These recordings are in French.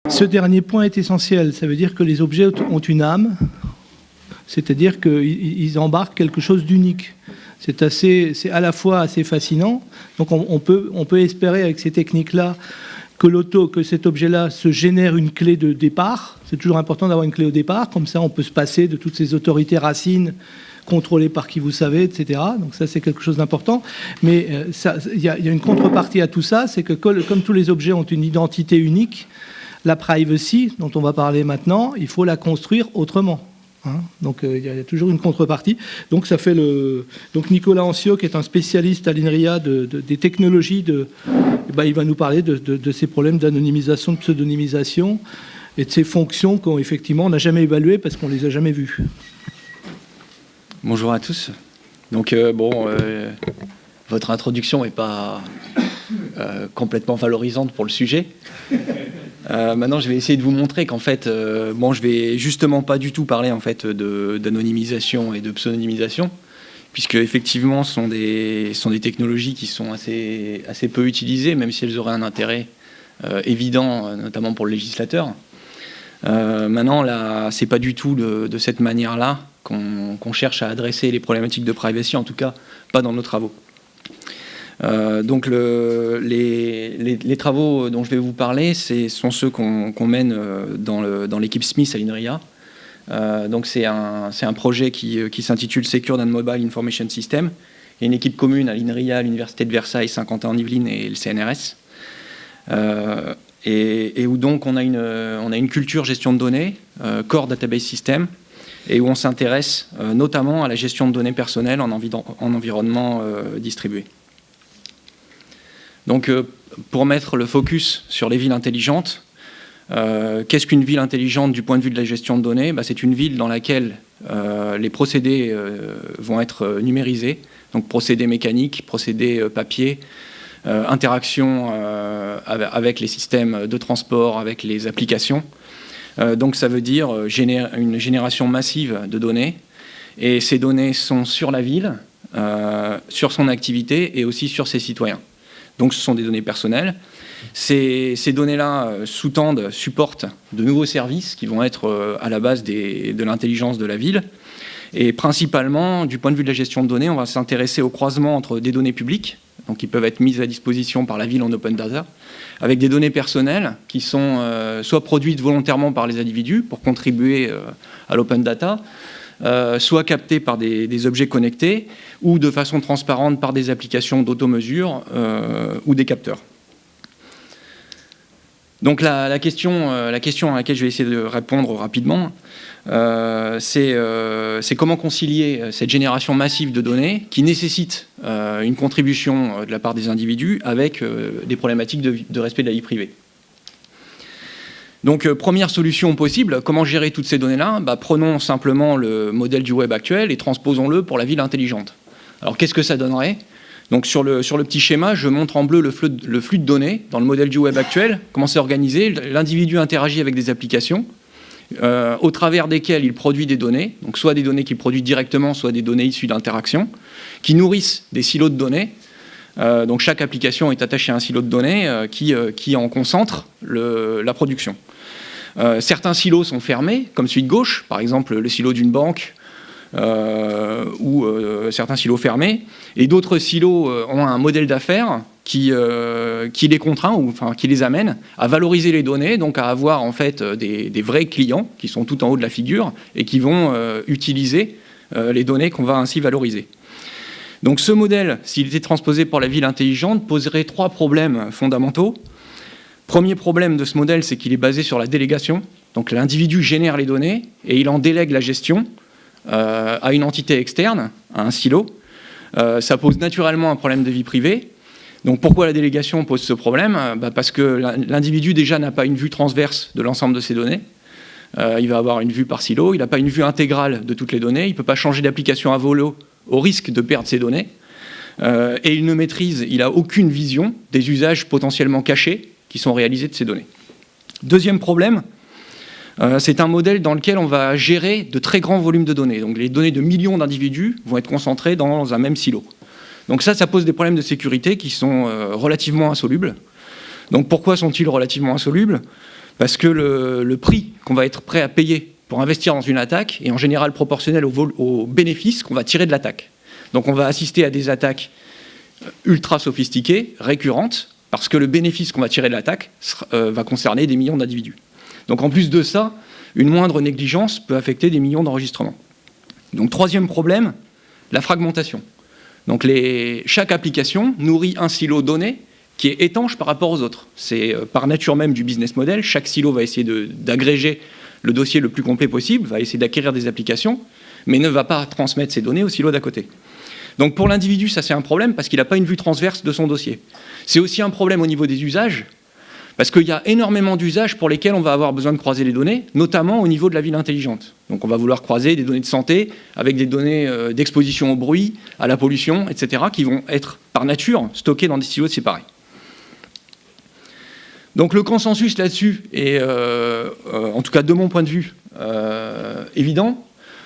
Ce dernier point est essentiel. Ça veut dire que les objets ont une âme, c'est-à-dire qu'ils embarquent quelque chose d'unique. C'est à la fois assez fascinant. Donc on peut espérer avec ces techniques-là que cet objet-là se génère une clé de départ. C'est toujours important d'avoir une clé au départ. Comme ça, on peut se passer de toutes ces autorités racines contrôlées par qui vous savez, etc. Donc ça, c'est quelque chose d'important. Mais il y a une contrepartie à tout ça, c'est que comme tous les objets ont une identité unique, la privacy, dont on va parler maintenant, il faut la construire autrement. Donc il y a toujours une contrepartie. Donc ça fait donc Nicolas Ancio, qui est un spécialiste à l'INRIA des technologies, il va nous parler de ces problèmes d'anonymisation, de pseudonymisation et de ces fonctions qu'effectivement on n'a jamais évaluées parce qu'on ne les a jamais vues. Bonjour à tous. Donc votre introduction n'est pas complètement valorisante pour le sujet. Maintenant, je vais essayer de vous montrer qu'en fait, je vais justement pas du tout parler en fait d'anonymisation et de pseudonymisation, puisque effectivement, ce sont des technologies qui sont assez peu utilisées, même si elles auraient un intérêt évident, notamment pour le législateur. Maintenant, là, c'est pas du tout de cette manière-là qu'on cherche à adresser les problématiques de privacy, en tout cas pas dans nos travaux. Donc les travaux dont je vais vous parler, sont ceux qu'on mène dans l'équipe Smith à l'INRIA. Donc c'est un projet qui s'intitule Secured and Mobile Information System. Il y a une équipe commune à l'INRIA, à l'Université de Versailles, Saint-Quentin-en-Yvelines et le CNRS. Et où donc on a une culture gestion de données, Core Database System, et où on s'intéresse notamment à la gestion de données personnelles en environnement distribué. Donc, pour mettre le focus sur les villes intelligentes, qu'est-ce qu'une ville intelligente du point de vue de la gestion de données ? C'est une ville dans laquelle les procédés vont être numérisés, donc procédés mécaniques, procédés papier, interaction avec les systèmes de transport, avec les applications. Donc ça veut dire une génération massive de données, et ces données sont sur la ville, sur son activité et aussi sur ses citoyens. Donc ce sont des données personnelles. Ces données-là supportent de nouveaux services qui vont être à la base de l'intelligence de la ville. Et principalement, du point de vue de la gestion de données, on va s'intéresser au croisement entre des données publiques, donc qui peuvent être mises à disposition par la ville en open data, avec des données personnelles qui sont soit produites volontairement par les individus pour contribuer à l'open data, soit captées par des objets connectés, ou de façon transparente par des applications d'automesure ou des capteurs. Donc la question à laquelle je vais essayer de répondre rapidement, c'est comment concilier cette génération massive de données qui nécessite une contribution de la part des individus avec des problématiques de respect de la vie privée. Donc, première solution possible, comment gérer toutes ces données-là ? Prenons simplement le modèle du web actuel et transposons-le pour la ville intelligente. Alors, qu'est-ce que ça donnerait ? Donc, sur le petit schéma, je montre en bleu le flux de données dans le modèle du web actuel, comment c'est organisé. L'individu interagit avec des applications, au travers desquelles il produit des données, donc soit des données qu'il produit directement, soit des données issues d'interactions, qui nourrissent des silos de données. Donc, chaque application est attachée à un silo de données qui en concentre la production. Certains silos sont fermés, comme celui de gauche, par exemple le silo d'une banque, ou certains silos fermés, et d'autres silos ont un modèle d'affaires qui les contraint, ou enfin qui les amène à valoriser les données, donc à avoir en fait des vrais clients qui sont tout en haut de la figure et qui vont utiliser les données qu'on va ainsi valoriser. Donc ce modèle, s'il était transposé pour la ville intelligente, poserait 3 problèmes fondamentaux. Premier problème de ce modèle, c'est qu'il est basé sur la délégation. Donc l'individu génère les données et il en délègue la gestion à une entité externe, à un silo. Ça pose naturellement un problème de vie privée. Donc pourquoi la délégation pose ce problème ? Parce que l'individu déjà n'a pas une vue transverse de l'ensemble de ces données. Il va avoir une vue par silo, il n'a pas une vue intégrale de toutes les données, il ne peut pas changer d'application à volo au risque de perdre ses données. Et il n'a aucune vision des usages potentiellement cachés qui sont réalisés de ces données. Deuxième problème, c'est un modèle dans lequel on va gérer de très grands volumes de données. Donc les données de millions d'individus vont être concentrées dans un même silo. Donc ça pose des problèmes de sécurité qui sont relativement insolubles. Donc pourquoi sont-ils relativement insolubles? Parce que le prix qu'on va être prêt à payer pour investir dans une attaque est en général proportionnel au bénéfice qu'on va tirer de l'attaque. Donc on va assister à des attaques ultra sophistiquées, récurrentes, parce que le bénéfice qu'on va tirer de l'attaque va concerner des millions d'individus. Donc en plus de ça, une moindre négligence peut affecter des millions d'enregistrements. Donc troisième problème, la fragmentation. Donc chaque application nourrit un silo donné qui est étanche par rapport aux autres. C'est par nature même du business model, chaque silo va essayer d'agréger le dossier le plus complet possible, va essayer d'acquérir des applications, mais ne va pas transmettre ses données au silo d'à côté. Donc pour l'individu, ça c'est un problème parce qu'il n'a pas une vue transverse de son dossier. C'est aussi un problème au niveau des usages, parce qu'il y a énormément d'usages pour lesquels on va avoir besoin de croiser les données, notamment au niveau de la ville intelligente. Donc on va vouloir croiser des données de santé avec des données d'exposition au bruit, à la pollution, etc., qui vont être par nature stockées dans des silos séparés. Donc le consensus là-dessus est, en tout cas de mon point de vue, évident.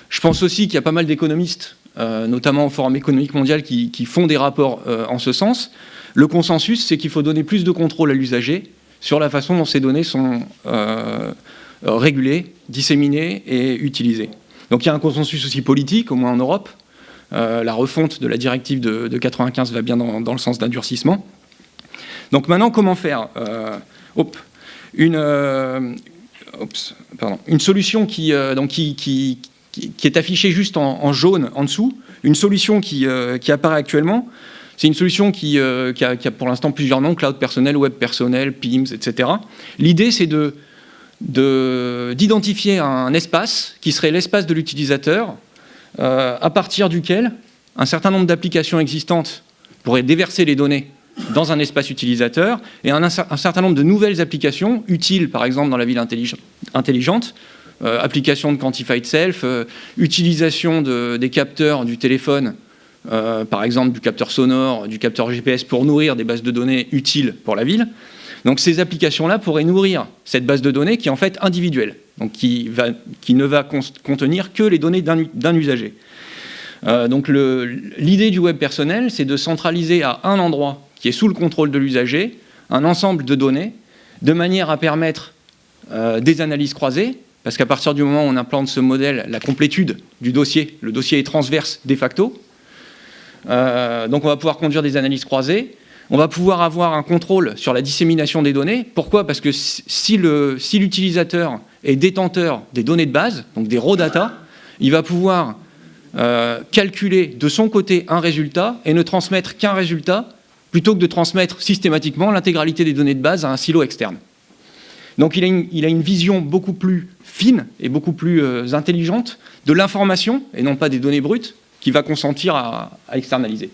Je pense aussi qu'il y a pas mal d'économistes, notamment au Forum économique mondial, qui font des rapports en ce sens. Le consensus, c'est qu'il faut donner plus de contrôle à l'usager sur la façon dont ces données sont régulées, disséminées et utilisées. Donc il y a un consensus aussi politique, au moins en Europe. La refonte de la directive de 1995 va bien dans le sens d'un durcissement. Donc maintenant, comment faire une solution qui est affichée juste en jaune en dessous, une solution qui apparaît actuellement, c'est une solution qui a pour l'instant plusieurs noms, cloud personnel, web personnel, PIMS, etc. L'idée, c'est d'identifier un espace qui serait l'espace de l'utilisateur, à partir duquel un certain nombre d'applications existantes pourraient déverser les données dans un espace utilisateur, et un certain nombre de nouvelles applications utiles, par exemple dans la ville intelligente, application de Quantified Self, utilisation des capteurs du téléphone, par exemple du capteur sonore, du capteur GPS pour nourrir des bases de données utiles pour la ville. Donc ces applications-là pourraient nourrir cette base de données qui est en fait individuelle, donc qui ne va contenir que les données d'un usager. Donc l'idée du web personnel, c'est de centraliser à un endroit qui est sous le contrôle de l'usager, un ensemble de données, de manière à permettre des analyses croisées, parce qu'à partir du moment où on implante ce modèle, la complétude du dossier, le dossier est transverse de facto, donc on va pouvoir conduire des analyses croisées, on va pouvoir avoir un contrôle sur la dissémination des données. Pourquoi? Parce que si l'utilisateur est détenteur des données de base, donc des raw data, il va pouvoir calculer de son côté un résultat et ne transmettre qu'un résultat, plutôt que de transmettre systématiquement l'intégralité des données de base à un silo externe. Donc il a une vision beaucoup plus fine et beaucoup plus intelligente de l'information, et non pas des données brutes, qui va consentir à externaliser.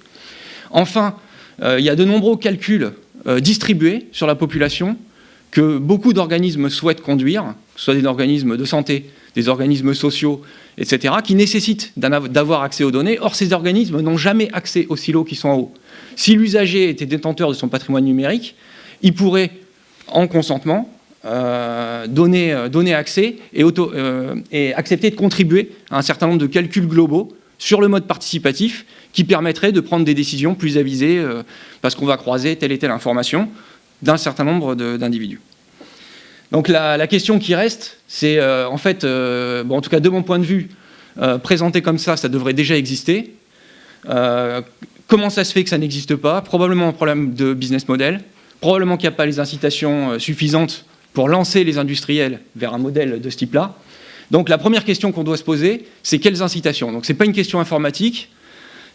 Enfin, il y a de nombreux calculs distribués sur la population que beaucoup d'organismes souhaitent conduire, que ce soit des organismes de santé, des organismes sociaux, etc., qui nécessitent d'avoir accès aux données. Or, ces organismes n'ont jamais accès aux silos qui sont en haut. Si l'usager était détenteur de son patrimoine numérique, il pourrait, en consentement, donner accès et accepter de contribuer à un certain nombre de calculs globaux sur le mode participatif qui permettrait de prendre des décisions plus avisées parce qu'on va croiser telle et telle information d'un certain nombre d'individus. Donc la question qui reste, c'est en fait, en tout cas de mon point de vue, présenté comme ça devrait déjà exister. Comment ça se fait que ça n'existe pas? Probablement un problème de business model, probablement qu'il n'y a pas les incitations suffisantes pour lancer les industriels vers un modèle de ce type-là. Donc la première question qu'on doit se poser, c'est quelles incitations? Donc c'est pas une question informatique,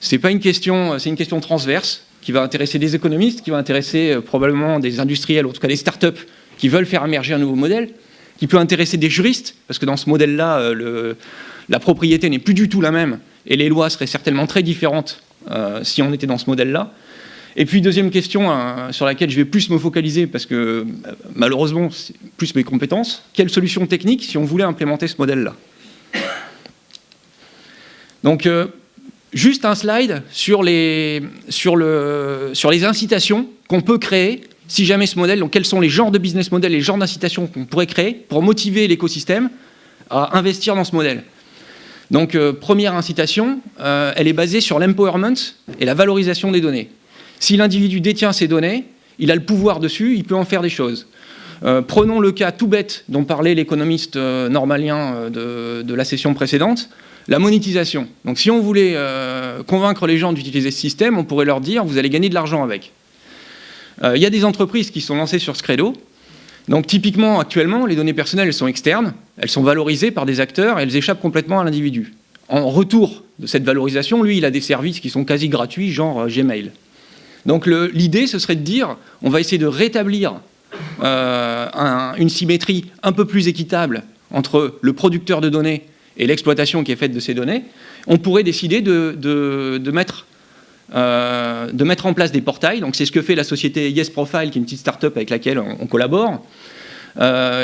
c'est une question transverse qui va intéresser des économistes, qui va intéresser probablement des industriels, en tout cas des startups qui veulent faire émerger un nouveau modèle, qui peut intéresser des juristes, parce que dans ce modèle-là, la propriété n'est plus du tout la même, et les lois seraient certainement très différentes si on était dans ce modèle-là. Et puis deuxième question sur laquelle je vais plus me focaliser, parce que malheureusement, c'est plus mes compétences, quelle solution technique si on voulait implémenter ce modèle-là? Donc juste un slide sur les incitations qu'on peut créer si jamais ce modèle, donc quels sont les genres de business models, les genres d'incitations qu'on pourrait créer pour motiver l'écosystème à investir dans ce modèle. Donc première incitation, elle est basée sur l'empowerment et la valorisation des données. Si l'individu détient ces données, il a le pouvoir dessus, il peut en faire des choses. Prenons le cas tout bête dont parlait l'économiste normalien de la session précédente, la monétisation. Donc si on voulait convaincre les gens d'utiliser ce système, on pourrait leur dire vous allez gagner de l'argent avec. Il y a des entreprises qui sont lancées sur ce credo. Donc typiquement, actuellement, les données personnelles elles sont externes, elles sont valorisées par des acteurs et elles échappent complètement à l'individu. En retour de cette valorisation, lui, il a des services qui sont quasi gratuits, genre Gmail. Donc l'idée, ce serait de dire on va essayer de rétablir une symétrie un peu plus équitable entre le producteur de données et l'exploitation qui est faite de ces données. On pourrait décider de mettre en place des portails. Donc c'est ce que fait la société YesProfile, qui est une petite start-up avec laquelle on collabore,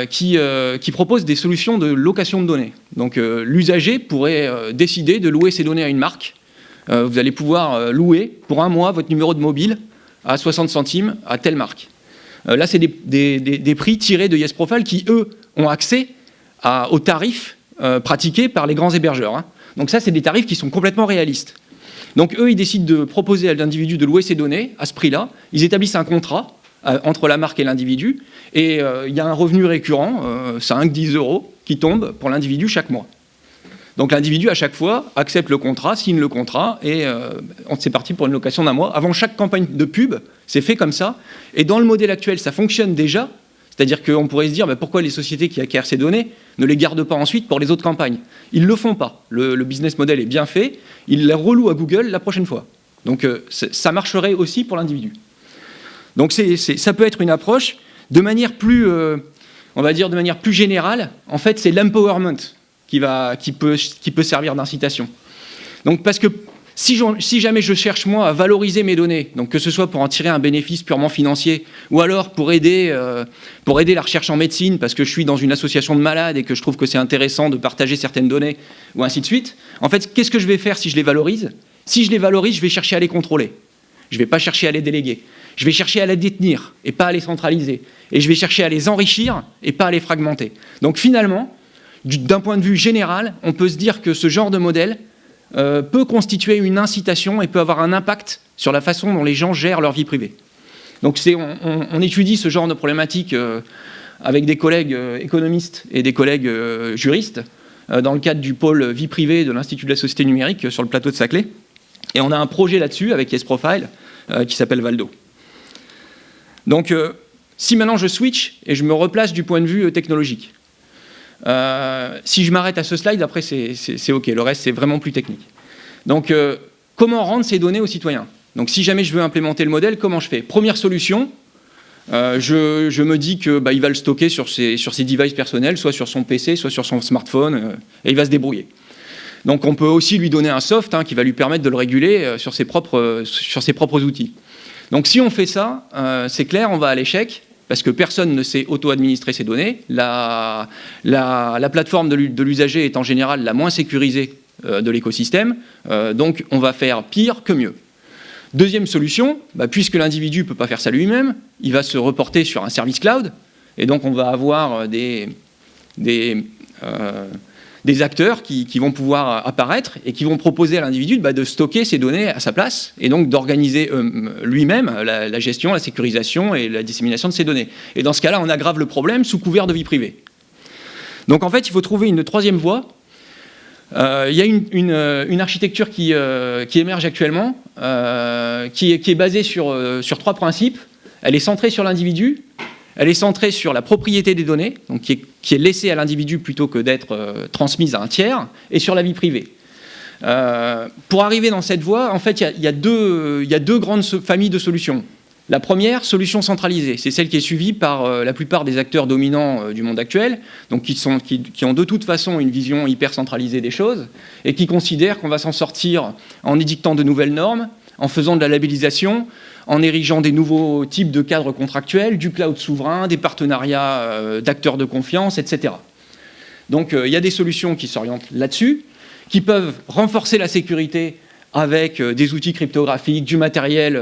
qui propose des solutions de location de données. Donc l'usager pourrait décider de louer ses données à une marque. Vous allez pouvoir louer pour un mois votre numéro de mobile à 60 centimes à telle marque. Là, c'est des prix tirés de YesProfile qui, eux, ont accès aux tarifs pratiqués par les grands hébergeurs. Hein. Donc ça, c'est des tarifs qui sont complètement réalistes. Donc eux, ils décident de proposer à l'individu de louer ses données à ce prix-là. Ils établissent un contrat entre la marque et l'individu. Et il y a un revenu récurrent, 5-10 euros, qui tombe pour l'individu chaque mois. Donc l'individu, à chaque fois, accepte le contrat, signe le contrat, et c'est parti pour une location d'un mois. Avant chaque campagne de pub, c'est fait comme ça. Et dans le modèle actuel, ça fonctionne déjà. C'est-à-dire qu'on pourrait se dire, pourquoi les sociétés qui acquièrent ces données ne les gardent pas ensuite pour les autres campagnes? Ils ne le font pas. Le business model est bien fait. Ils les relouent à Google la prochaine fois. Donc ça marcherait aussi pour l'individu. Donc ça peut être une approche de manière plus, on va dire de manière plus générale. En fait, c'est l'empowerment qui peut servir d'incitation. Donc parce que si jamais je cherche, moi, à valoriser mes données, donc que ce soit pour en tirer un bénéfice purement financier, ou alors pour aider la recherche en médecine, parce que je suis dans une association de malades et que je trouve que c'est intéressant de partager certaines données, ou ainsi de suite, en fait, qu'est-ce que je vais faire si je les valorise? Si je les valorise, je vais chercher à les contrôler. Je ne vais pas chercher à les déléguer. Je vais chercher à les détenir et pas à les centraliser. Et je vais chercher à les enrichir et pas à les fragmenter. Donc finalement, d'un point de vue général, on peut se dire que ce genre de modèle peut constituer une incitation et peut avoir un impact sur la façon dont les gens gèrent leur vie privée. Donc on étudie ce genre de problématique avec des collègues économistes et des collègues juristes dans le cadre du pôle vie privée de l'Institut de la Société Numérique sur le plateau de Saclay. Et on a un projet là-dessus avec YesProfile qui s'appelle Valdo. Donc si maintenant je switch et je me replace du point de vue technologique, si je m'arrête à ce slide, après c'est OK, le reste c'est vraiment plus technique. Donc comment rendre ces données aux citoyens? Donc si jamais je veux implémenter le modèle, comment je fais? Première solution, je me dis que il va le stocker sur ses devices personnels, soit sur son PC, soit sur son smartphone, et il va se débrouiller. Donc on peut aussi lui donner un soft qui va lui permettre de le réguler sur ses propres outils. Donc si on fait ça, c'est clair, on va à l'échec, parce que personne ne sait auto-administrer ces données. La plateforme de l'usager est en général la moins sécurisée de l'écosystème, donc on va faire pire que mieux. Deuxième solution, puisque l'individu ne peut pas faire ça lui-même, il va se reporter sur un service cloud, et donc on va avoir des acteurs qui vont pouvoir apparaître et qui vont proposer à l'individu de stocker ces données à sa place et donc d'organiser lui-même la gestion, la sécurisation et la dissémination de ces données. Et dans ce cas-là, on aggrave le problème sous couvert de vie privée. Donc en fait, il faut trouver une troisième voie. Il y a une architecture qui émerge actuellement, qui est basée sur 3 principes. Elle est centrée sur l'individu. Elle est centrée sur la propriété des données, donc qui est laissée à l'individu plutôt que d'être transmise à un tiers, et sur la vie privée. Pour arriver dans cette voie, en fait, il y a deux grandes familles de solutions. La première, solution centralisée, c'est celle qui est suivie par la plupart des acteurs dominants du monde actuel, donc qui ont de toute façon une vision hyper centralisée des choses, et qui considèrent qu'on va s'en sortir en édictant de nouvelles normes, en faisant de la labellisation, en érigeant des nouveaux types de cadres contractuels, du cloud souverain, des partenariats d'acteurs de confiance, etc. Donc il y a des solutions qui s'orientent là-dessus, qui peuvent renforcer la sécurité avec des outils cryptographiques, du matériel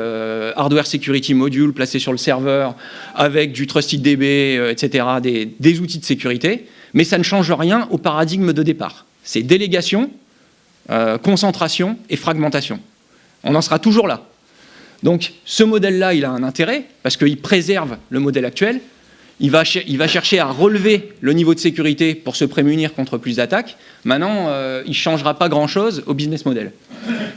hardware security module placé sur le serveur, avec du trusted DB, etc., des outils de sécurité, mais ça ne change rien au paradigme de départ. C'est délégation, concentration et fragmentation. On en sera toujours là. Donc ce modèle-là, il a un intérêt, parce qu'il préserve le modèle actuel. Il va chercher à relever le niveau de sécurité pour se prémunir contre plus d'attaques. Maintenant, il ne changera pas grand-chose au business model.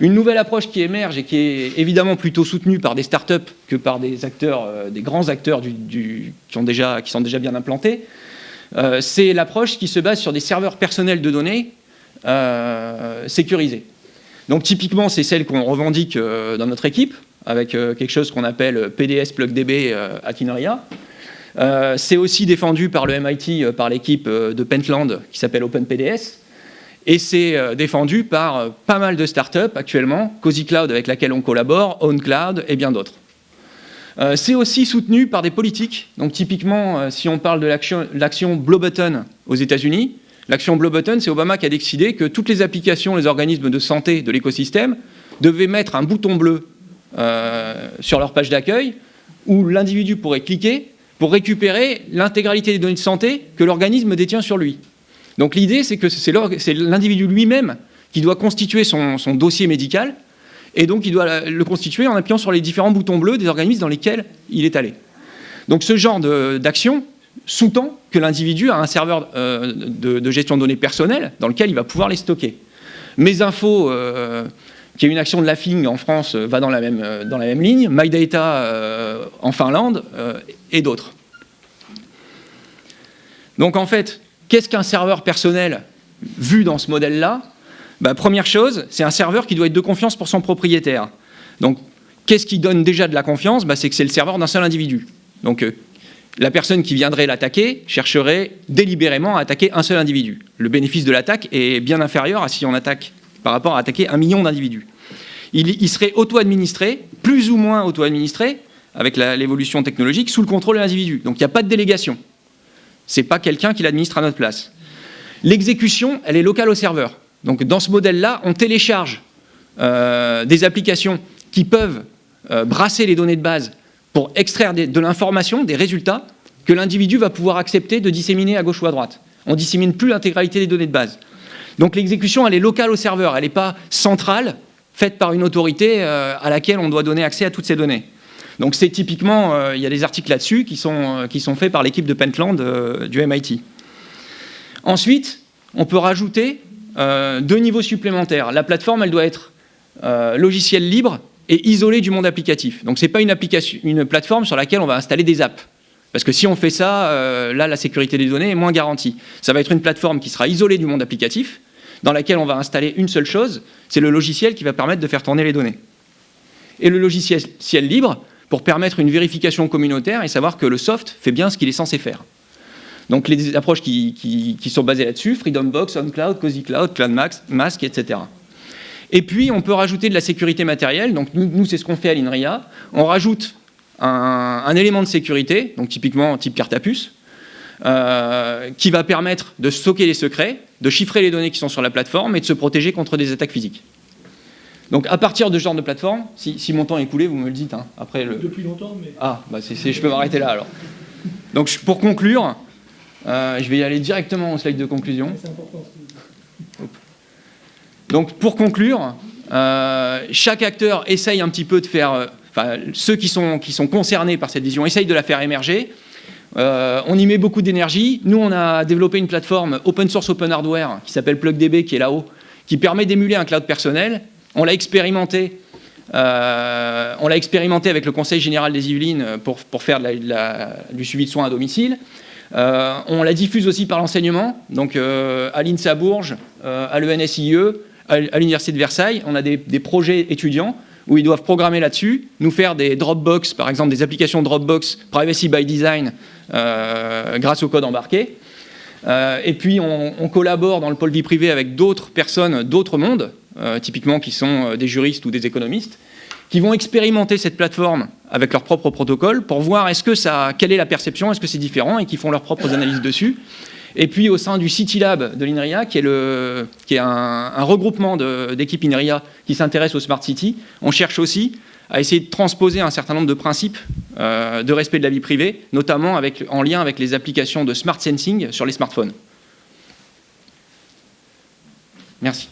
Une nouvelle approche qui émerge et qui est évidemment plutôt soutenue par des startups que par des acteurs, des grands acteurs qui sont déjà bien implantés, c'est l'approche qui se base sur des serveurs personnels de données sécurisés. Donc typiquement, c'est celle qu'on revendique dans notre équipe, avec quelque chose qu'on appelle PDS PlugDB à Inria. C'est aussi défendu par le MIT, par l'équipe de Pentland qui s'appelle OpenPDS. Et c'est défendu par pas mal de startups actuellement, Cozy Cloud avec laquelle on collabore, OwnCloud et bien d'autres. C'est aussi soutenu par des politiques. Donc typiquement, si on parle de l'action Blue Button aux États-Unis, l'action Blue Button, c'est Obama qui a décidé que toutes les applications, les organismes de santé de l'écosystème devaient mettre un bouton bleu sur leur page d'accueil où l'individu pourrait cliquer pour récupérer l'intégralité des données de santé que l'organisme détient sur lui. Donc l'idée, c'est que c'est l'individu lui-même qui doit constituer son dossier médical, et donc il doit le constituer en appuyant sur les différents boutons bleus des organismes dans lesquels il est allé. Donc ce genre d'action sous-tend que l'individu a un serveur de gestion de données personnelles dans lequel il va pouvoir les stocker. Mes infos, qui est une action de l'AFING en France, va dans la même ligne, MyData en Finlande et d'autres. Donc en fait, qu'est-ce qu'un serveur personnel vu dans ce modèle-là ? Première chose, c'est un serveur qui doit être de confiance pour son propriétaire. Donc qu'est-ce qui donne déjà de la confiance ? C'est que c'est le serveur d'un seul individu. Donc la personne qui viendrait l'attaquer chercherait délibérément à attaquer un seul individu. Le bénéfice de l'attaque est bien inférieur à si on attaque par rapport à attaquer 1 million d'individus. Il serait auto-administré, plus ou moins auto-administré, avec l'évolution technologique, sous le contrôle de l'individu. Donc il n'y a pas de délégation. Ce n'est pas quelqu'un qui l'administre à notre place. L'exécution, elle est locale au serveur. Donc dans ce modèle-là, on télécharge des applications qui peuvent brasser les données de base pour extraire de l'information, des résultats, que l'individu va pouvoir accepter de disséminer à gauche ou à droite. On ne dissémine plus l'intégralité des données de base. Donc l'exécution, elle est locale au serveur, elle n'est pas centrale, faite par une autorité à laquelle on doit donner accès à toutes ces données. Donc c'est typiquement, il y a des articles là-dessus qui sont faits par l'équipe de Pentland du MIT. Ensuite, on peut rajouter 2 niveaux supplémentaires. La plateforme, elle doit être logiciel libre et isolée du monde applicatif. Donc ce n'est pas une plateforme sur laquelle on va installer des apps. Parce que si on fait ça, là, la sécurité des données est moins garantie. Ça va être une plateforme qui sera isolée du monde applicatif, dans laquelle on va installer une seule chose, c'est le logiciel qui va permettre de faire tourner les données. Et le logiciel libre, pour permettre une vérification communautaire et savoir que le soft fait bien ce qu'il est censé faire. Donc les approches qui sont basées là-dessus, FreedomBox, OnCloud, Cozy Cloud, CloudMask, etc. Et puis on peut rajouter de la sécurité matérielle, donc nous c'est ce qu'on fait à l'INRIA, on rajoute un élément de sécurité, donc typiquement type carte à puce, qui va permettre de stocker les secrets, de chiffrer les données qui sont sur la plateforme et de se protéger contre des attaques physiques. Donc à partir de ce genre de plateforme, si mon temps est écoulé, vous me le dites. Hein, après Depuis longtemps, mais... Ah, je peux m'arrêter là alors. Donc pour conclure, je vais y aller directement au slide de conclusion. C'est important. Donc pour conclure, chaque acteur essaye un petit peu de faire... ceux qui sont concernés par cette vision essayent de la faire émerger. On y met beaucoup d'énergie. Nous, on a développé une plateforme open source, open hardware, qui s'appelle PlugDB, qui est là-haut, qui permet d'émuler un cloud personnel. On l'a expérimenté avec le Conseil général des Yvelines pour faire du suivi de soins à domicile. On la diffuse aussi par l'enseignement, donc à l'INSA Bourges, à l'ENSIE, à l'Université de Versailles. On a des projets étudiants où ils doivent programmer là-dessus, nous faire des Dropbox, par exemple des applications Dropbox Privacy by Design grâce au code embarqué. Et puis on collabore dans le pôle vie privée avec d'autres personnes, d'autres mondes, typiquement qui sont des juristes ou des économistes, qui vont expérimenter cette plateforme avec leur propre protocole pour voir quelle est la perception, est-ce que c'est différent, et qui font leurs propres analyses dessus. Et puis au sein du CityLab de l'INRIA, qui est un regroupement d'équipes INRIA qui s'intéressent au Smart City, on cherche aussi à essayer de transposer un certain nombre de principes de respect de la vie privée, notamment en lien avec les applications de Smart Sensing sur les smartphones. Merci.